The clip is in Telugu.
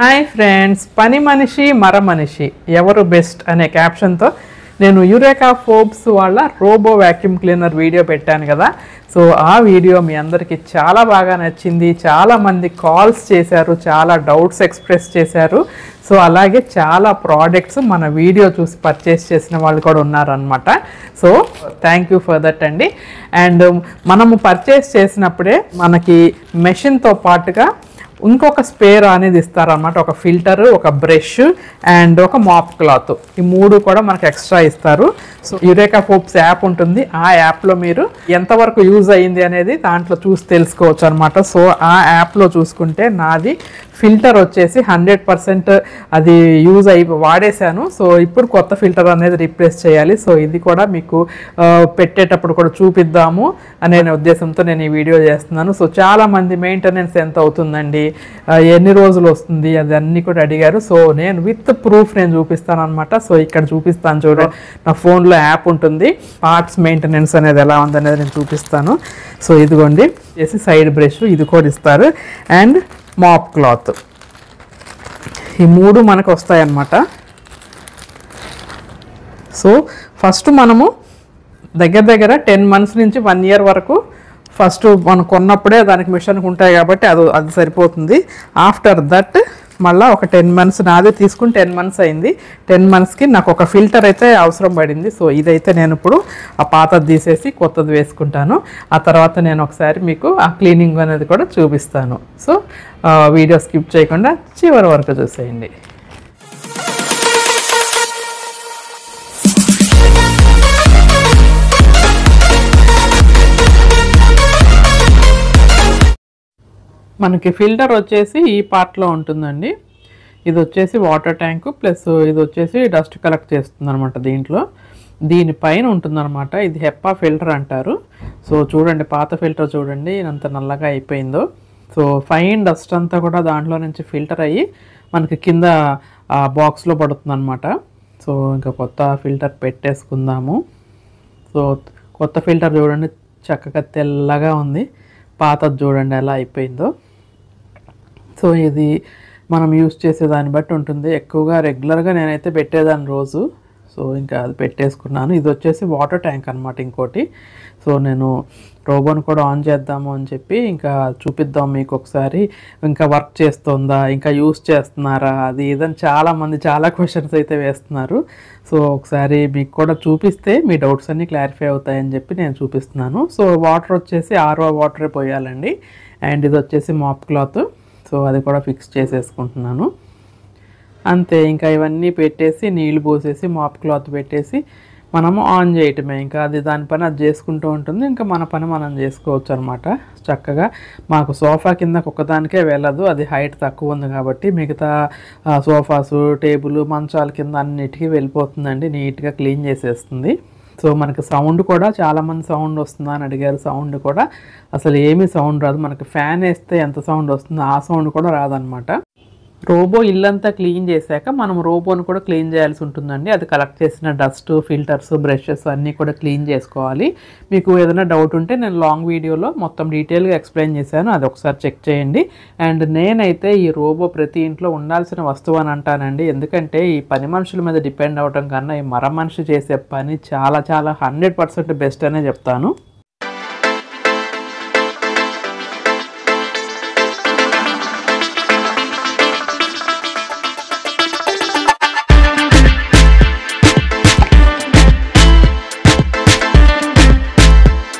హాయ్ ఫ్రెండ్స్, పని మనిషి మర మనిషి ఎవరు బెస్ట్ అనే క్యాప్షన్తో నేను యూరేకా ఫోర్బ్స్ వాళ్ళ రోబో వ్యాక్యూమ్ క్లీనర్ వీడియో పెట్టాను కదా. సో ఆ వీడియో మీ అందరికీ చాలా బాగా నచ్చింది. చాలామంది కాల్స్ చేశారు, చాలా డౌట్స్ ఎక్స్ప్రెస్ చేశారు. సో అలాగే చాలా ప్రోడక్ట్స్ మన వీడియో చూసి పర్చేస్ చేసిన వాళ్ళు కూడా ఉన్నారనమాట. So thank you for that అండి. అండ్ మనము పర్చేస్ చేసినప్పుడే మనకి మెషిన్తో పాటుగా ఇంకొక స్పేర్ అనేది ఇస్తారన్నమాట. ఒక ఫిల్టర్, ఒక బ్రష్ అండ్ ఒక మాప్ క్లాత్, ఈ మూడు కూడా మనకు ఎక్స్ట్రా ఇస్తారు. సో యూరేకా ఫోర్బ్స్ యాప్ ఉంటుంది, ఆ యాప్లో మీరు ఎంతవరకు యూజ్ అయ్యింది అనేది దాంట్లో చూసి తెలుసుకోవచ్చు అనమాట. సో ఆ యాప్లో చూసుకుంటే నాది ఫిల్టర్ వచ్చేసి 100% అది యూజ్ వాడేశాను. సో ఇప్పుడు కొత్త ఫిల్టర్ అనేది రీప్లేస్ చేయాలి. సో ఇది కూడా మీకు పెట్టేటప్పుడు కూడా చూపిద్దాము అనే ఉద్దేశంతో నేను ఈ వీడియో చేస్తున్నాను. సో చాలామంది మెయింటెనెన్స్ ఎంత అవుతుందండి, ఎన్ని రోజులు వస్తుంది, అది అన్నీ కూడా అడిగారు. సో నేను విత్ ప్రూఫ్ నేను చూపిస్తాను అనమాట. సో ఇక్కడ చూపిస్తాను చూడండి, నా ఫోన్లో యాప్ ఉంటుంది, పార్ట్స్ మెయింటెనెన్స్ అనేది ఎలా ఉందనేది నేను చూపిస్తాను. సో ఇదిగోండి చేసి సైడ్ బ్రష్ ఇది కూడా ఇస్తారు అండ్ మాప్ క్లాత్, ఈ మూడు మనకు వస్తాయన్నమాట. సో ఫస్ట్ మనము దగ్గర 10 months నుంచి 1 year వరకు ఫస్ట్ మనం కొన్నప్పుడే దానికి మిషన్కి ఉంటాయి కాబట్టి అది సరిపోతుంది. ఆఫ్టర్ దట్ మళ్ళీ ఒక 10 months, నాదే తీసుకుని 10 months అయింది. 10 monthsకి నాకు ఒక ఫిల్టర్ అయితే అవసరం పడింది. సో ఇదైతే నేను ఇప్పుడు ఆ పాతది తీసేసి కొత్తది వేసుకుంటాను. ఆ తర్వాత నేను ఒకసారి మీకు ఆ క్లీనింగ్ అనేది కూడా చూపిస్తాను. సో వీడియో స్కిప్ చేయకుండా చివరి వరకు చూసేయండి. మనకి ఫిల్టర్ వచ్చేసి ఈ పార్ట్లో ఉంటుందండి. ఇది వచ్చేసి వాటర్ ట్యాంకు ప్లస్ ఇది వచ్చేసి డస్ట్ కలెక్ట్ చేస్తుంది అనమాట. దీనిపైన ఉంటుందన్నమాట. ఇది హెప్పా ఫిల్టర్ అంటారు. సో చూడండి, పాత ఫిల్టర్ చూడండి ఎంత నల్లగా అయిపోయిందో. సో ఫైన్ డస్ట్ అంతా కూడా దాంట్లో నుంచి ఫిల్టర్ అయ్యి మనకి కింద బాక్స్లో పడుతుంది అనమాట. సో ఇంకా కొత్త ఫిల్టర్ పెట్టేసుకుందాము. సో కొత్త ఫిల్టర్ చూడండి చక్కగా తెల్లగా ఉంది, పాతది చూడండి ఎలా అయిపోయిందో. సో ఇది మనం యూస్ చేసే దాన్ని బట్టి ఉంటుంది. ఎక్కువగా రెగ్యులర్గా నేనైతే పెట్టేదాన్ని రోజు. సో ఇంకా అది పెట్టేసుకున్నాను. ఇది వచ్చేసి వాటర్ ట్యాంక్ అనమాట ఇంకోటి. సో నేను రోబోని కూడా ఆన్ చేద్దాము అని చెప్పి ఇంకా చూపిద్దాం మీకు ఒకసారి, ఇంకా వర్క్ చేస్తుందా, ఇంకా యూస్ చేస్తున్నారా, అది ఇదని చాలామంది చాలా క్వశ్చన్స్ అయితే వేస్తున్నారు. సో ఒకసారి మీకు కూడా చూపిస్తే మీ డౌట్స్ అన్నీ క్లారిఫై అవుతాయని చెప్పి నేను చూపిస్తున్నాను. సో వాటర్ వచ్చేసి RO వాటరే పోయాలండి. అండ్ ఇది వచ్చేసి మాప్ క్లాత్. సో అది కూడా ఫిక్స్ చేసేసుకుంటున్నాను. అంతే, ఇంకా ఇవన్నీ పెట్టేసి నీళ్ళు పోసేసి మాప్ క్లాత్ పెట్టేసి మనము ఆన్ చేయటమే. ఇంకా అది దాని పని అది చేసుకుంటూ ఉంటుంది, ఇంకా మన పని మనం చేసుకోవచ్చు అనమాట. చక్కగా మాకు సోఫా కిందకు ఒక్కదానికే వెళ్ళదు, అది హైట్ తక్కువ ఉంది కాబట్టి మిగతా సోఫాసు, టేబుల్, మంచాల కింద అన్నిటికీ వెళ్ళిపోతుందండి, నీట్గా క్లీన్ చేసేస్తుంది. సో మనకి సౌండ్ కూడా చాలామంది సౌండ్ వస్తుందా అని అడిగారు. సౌండ్ కూడా అసలు ఏమీ సౌండ్ రాదు. మనకి ఫ్యాన్ వేస్తే ఎంత సౌండ్ వస్తుందో ఆ సౌండ్ కూడా రాదనమాట. రోబో ఇల్లంతా క్లీన్ చేశాక మనం రోబోని కూడా క్లీన్ చేయాల్సి ఉంటుందండి. అది కలెక్ట్ చేసిన డస్ట్, ఫిల్టర్స్, బ్రషెస్ అన్నీ కూడా క్లీన్ చేసుకోవాలి. మీకు ఏదైనా డౌట్ ఉంటే నేను లాంగ్ వీడియోలో మొత్తం డీటెయిల్గా ఎక్స్ప్లెయిన్ చేశాను, అది ఒకసారి చెక్ చేయండి. అండ్ నేనైతే ఈ రోబో ప్రతి ఇంట్లో ఉండాల్సిన వస్తువు అని అంటానండి. ఎందుకంటే ఈ పని మనుషుల మీద డిపెండ్ అవ్వడం కన్నా ఈ మర మనిషి చేసే పని చాలా 100% బెస్ట్ అనే చెప్తాను.